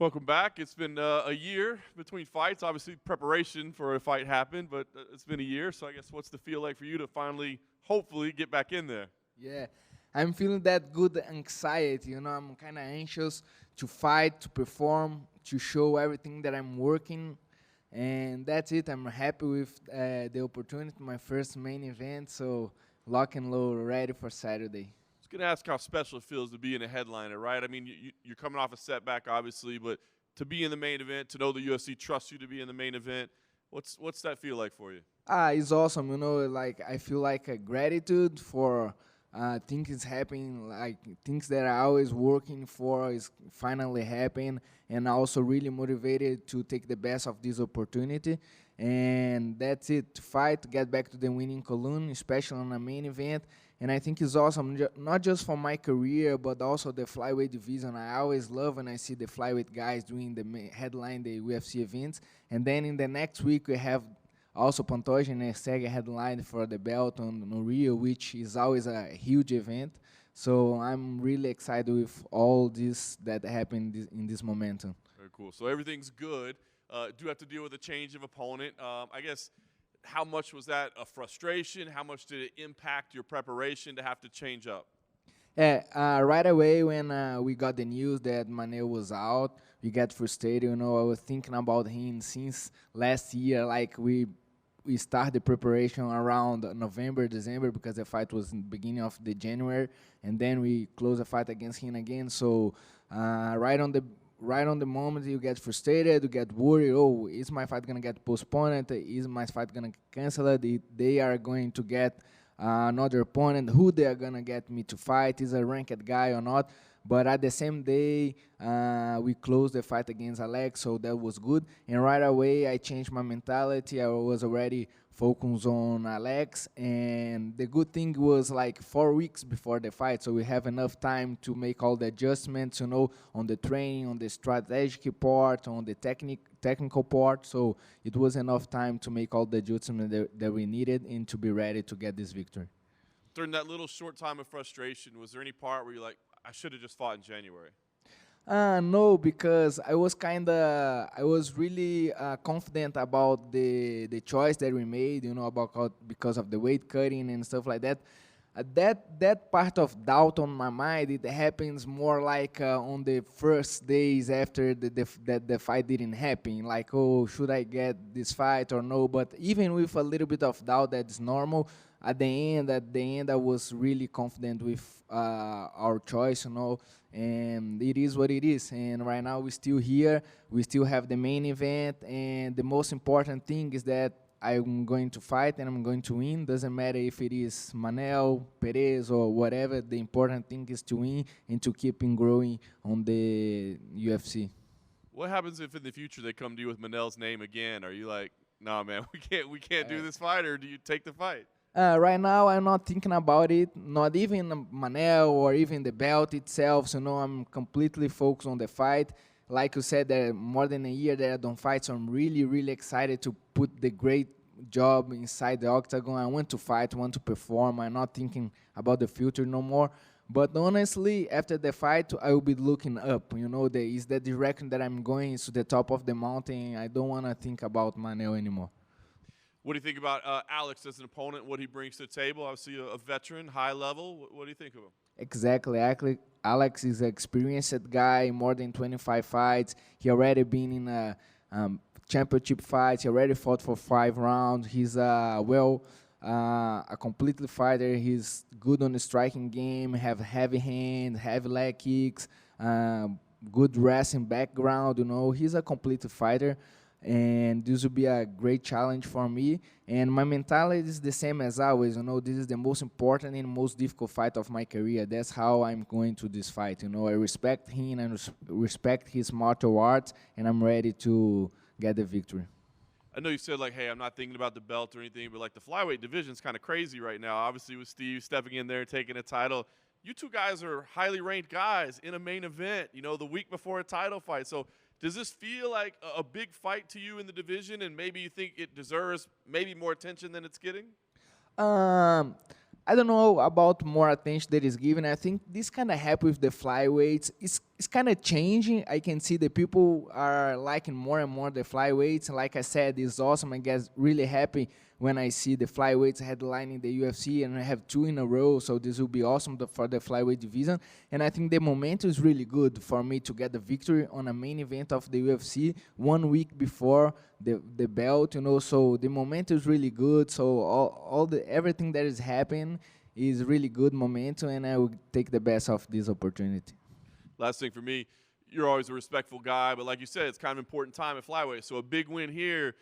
Welcome back. It's been a year between fights. Obviously, preparation for a fight happened, but it's been a year. So I guess what's the feel like for you to finally, hopefully, get back in there? Yeah, I'm feeling that good anxiety. I'm kind of anxious to fight, to perform, to show everything that I'm working. And that's it. I'm happy with the opportunity, my first main event. So lock and load, ready for Saturday. I was going to ask how special it feels to be in a headliner, right? I mean, you're coming off a setback, obviously, but to be in the main event, to know the UFC trusts you to be in the main event, what's that feel like for you? It's awesome. Like I feel like a gratitude for things happening, like things that I always working for is finally happening, and also really motivated to take the best of this opportunity. And that's it, to fight, to get back to the winning column, especially on a main event. And I think it's awesome, not just for my career, but also the flyweight division. I always love when I see the flyweight guys doing the headline, the UFC events. And then in the next week, we have also Pantoja and Sega headline for the belt on Rio, which is always a huge event. So I'm really excited with all this that happened in this momentum. Very cool. So everything's good. Do have to deal with a change of opponent. I guess, how much was that a frustration? How much did it impact your preparation to have to change up? Yeah, right away when we got the news that Manel was out, we got frustrated. I was thinking about him since last year. Like we started the preparation around November, December, because the fight was in the beginning of the January, and then we closed the fight against him again. So right on the moment you get frustrated, you get worried. Oh, is my fight gonna get postponed? Is my fight gonna cancel it? They are going to get another opponent. Who they are gonna get me to fight? Is a ranked guy or not? But at the same day, we closed the fight against Alex, so that was good. And right away, I changed my mentality. I was already focused on Alex. And the good thing was like 4 weeks before the fight, so we have enough time to make all the adjustments, on the training, on the strategic part, on the technical part. So it was enough time to make all the adjustments that we needed and to be ready to get this victory. During that little short time of frustration, was there any part where you're like, I should have just fought in January? No, because I was really confident about the choice that we made, because of the weight cutting and stuff like that. That part of doubt on my mind, it happens more like on the first days after the fight didn't happen. Like, oh, should I get this fight or no? But even with a little bit of doubt, that's normal. At the end, I was really confident with our choice, and it is what it is. And right now, we're still here. We still have the main event, and the most important thing is that I'm going to fight and I'm going to win. Doesn't matter if it is Manel, Perez, or whatever. The important thing is to win and to keep growing on the UFC. What happens if in the future they come to you with Manel's name again? Are you like, nah, man, we can't do this fight, or do you take the fight? Right now, I'm not thinking about it, not even Manel or even the belt itself. So, I'm completely focused on the fight. Like you said, there are more than a year that I don't fight, so I'm really, really excited to put the great job inside the octagon. I want to fight, want to perform. I'm not thinking about the future no more. But honestly, after the fight, I will be looking up. Is the direction that I'm going, is to the top of the mountain. I don't want to think about Manel anymore. What do you think about Alex as an opponent, what he brings to the table? Obviously a veteran, high level. What do you think of him? Exactly. Alex is an experienced guy, more than 25 fights. He already been in a championship fights. He already fought for 5 rounds. He's a complete fighter. He's good on the striking game, have heavy hands, heavy leg kicks, good wrestling background. He's a complete fighter. And this will be a great challenge for me. And my mentality is the same as always. This is the most important and most difficult fight of my career. That's how I'm going to this fight. I respect him and respect his martial arts, and I'm ready to get the victory. I know you said, like, hey, I'm not thinking about the belt or anything, but, like, the flyweight division's kind of crazy right now. Obviously, with Steve stepping in there and taking a title. You two guys are highly ranked guys in a main event, the week before a title fight. So does this feel like a big fight to you in the division, and maybe you think it deserves maybe more attention than it's getting? I don't know about more attention that is given. I think this kind of happen with the flyweights. It's it's kind of changing. I can see the people are liking more and more the flyweights. Like I said, it's awesome. I get really happy when I see the flyweights headlining the UFC, and I have 2 in a row, so this will be awesome for the flyweight division. And I think the momentum is really good for me to get the victory on a main event of the UFC 1 week before the belt, so the momentum is really good. So everything that is happening is really good momentum, and I will take the best of this opportunity. Last thing for me, you're always a respectful guy, but like you said, it's kind of an important time at flyweight. So a big win here,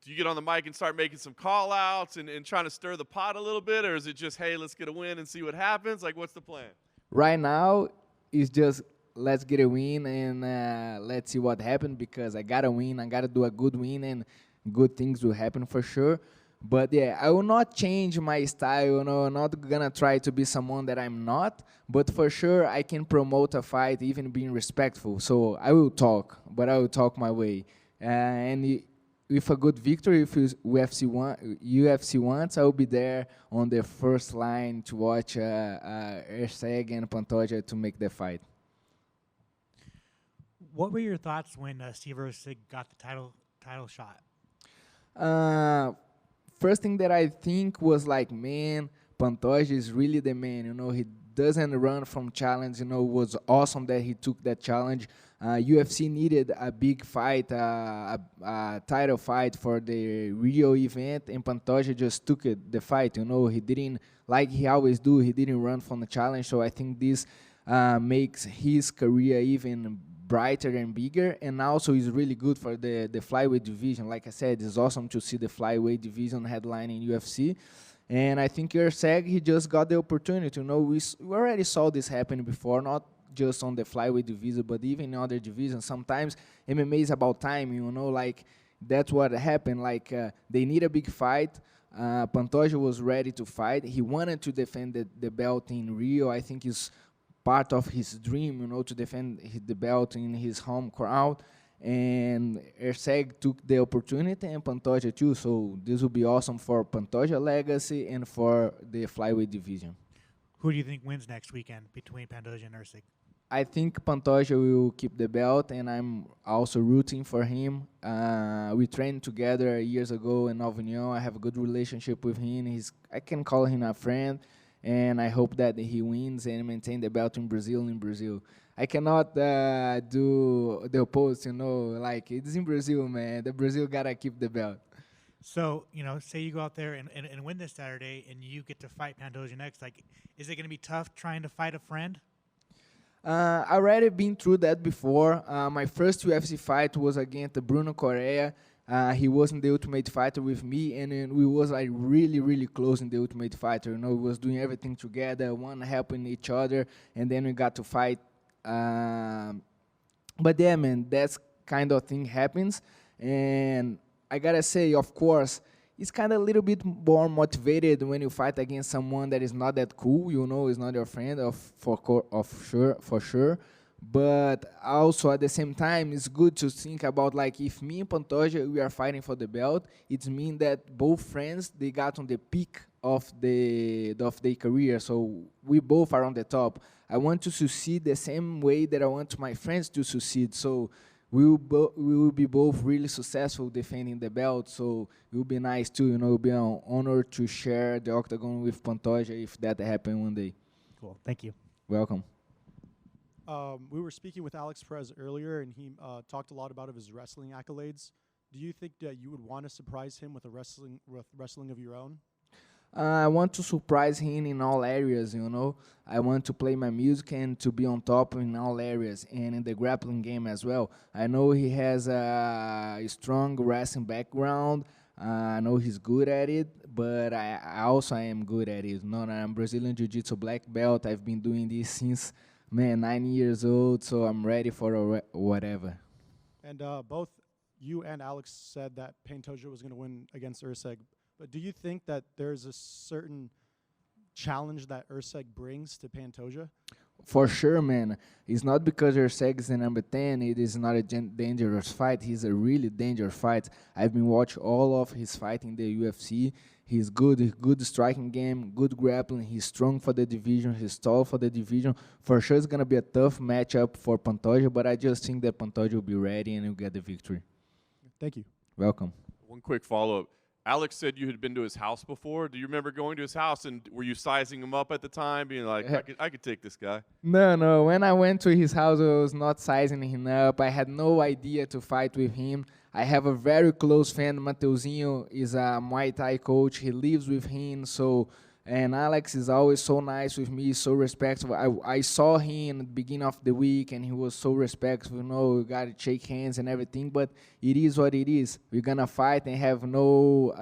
do you get on the mic and start making some call-outs and trying to stir the pot a little bit, or is it just, hey, let's get a win and see what happens? Like, what's the plan? Right now, it's just let's get a win and let's see what happens, because I got to win. I got to do a good win, and good things will happen for sure. But yeah, I will not change my style. I'm not gonna try to be someone that I'm not. But for sure, I can promote a fight, even being respectful. So I will talk, but I will talk my way. And with a good victory, if UFC wants, I will be there on the first line to watch Erceg and Pantoja to make the fight. What were your thoughts when Steve Erceg got the title shot? First thing that I think was like, man, Pantoja is really the man. He doesn't run from challenge. It was awesome that he took that challenge. UFC needed a big fight, a title fight for the Rio event, and Pantoja just took the fight. He didn't, like he always do, he didn't run from the challenge. So I think this makes his career even brighter and bigger, and also is really good for the flyweight division. Like I said, it's awesome to see the flyweight division headlining UFC. And I think Erceg, he just got the opportunity. We already saw this happen before, not just on the flyweight division, but even in other divisions. Sometimes MMA is about timing, like that's what happened. Like they need a big fight. Pantoja was ready to fight. He wanted to defend the belt in Rio. I think it's part of his dream, to defend the belt in his home crowd. And Erceg took the opportunity, and Pantoja too. So this will be awesome for Pantoja legacy and for the flyweight division. Who do you think wins next weekend between Pantoja and Erceg? I think Pantoja will keep the belt, and I'm also rooting for him. We trained together years ago in Avignon. I have a good relationship with him. I can call him a friend. And I hope that he wins and maintain the belt in Brazil. I cannot do the opposite, like it's in Brazil, man. The Brazil gotta keep the belt. So, say you go out there and win this Saturday and you get to fight Pantoja next, like, is it going to be tough trying to fight a friend? I already been through that before. My first UFC fight was against Bruno Correa. He was in the Ultimate Fighter with me, and we was like really, really close in the Ultimate Fighter. We was doing everything together, one helping each other, and then we got to fight. But yeah, man, that's kind of thing happens, and I gotta say, of course, it's kind of a little bit more motivated when you fight against someone that is not that cool. Is not your friend, for sure. But also at the same time, it's good to think about, like, if me and Pantoja, we are fighting for the belt, it means that both friends, they got on the peak of their career. So we both are on the top. I want to succeed the same way that I want my friends to succeed. So we will be both really successful defending the belt. So it will be nice too. It will be an honor to share the octagon with Pantoja if that happens one day. Cool. Thank you. Welcome. We were speaking with Alex Perez earlier, and he talked a lot about his wrestling accolades. Do you think that you would want to surprise him with wrestling of your own? I want to surprise him in all areas, I want to play my music and to be on top in all areas, and in the grappling game as well. I know he has a strong wrestling background. I know he's good at it, but I also am good at it. I'm Brazilian Jiu-Jitsu black belt. I've been doing this since 9 years old, so I'm ready for whatever. And both you and Alex said that Pantoja was going to win against Erceg. But do you think that there's a certain challenge that Erceg brings to Pantoja? For sure, man. It's not because Usyk is the number 10. It is not a dangerous fight. He's a really dangerous fight. I've been watching all of his fight in the UFC. He's good striking game, good grappling. He's strong for the division. He's tall for the division. For sure, it's gonna be a tough matchup for Pantoja, but I just think that Pantoja will be ready and will get the victory. Thank you. Welcome. One quick follow-up. Alex said you had been to his house before. Do you remember going to his house, and were you sizing him up at the time, being like, I could take this guy? No. When I went to his house, I was not sizing him up. I had no idea to fight with him. I have a very close friend, Mateuzinho, is a Muay Thai coach. He lives with him, and Alex is always so nice with me, so respectful. I saw him at the beginning of the week, and he was so respectful. We got to shake hands and everything, but it is what it is. We're going to fight and have no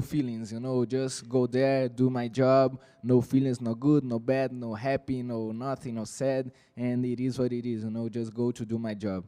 feelings, Just go there, do my job. No feelings, no good, no bad, no happy, no nothing, no sad, and it is what it is, Just go to do my job.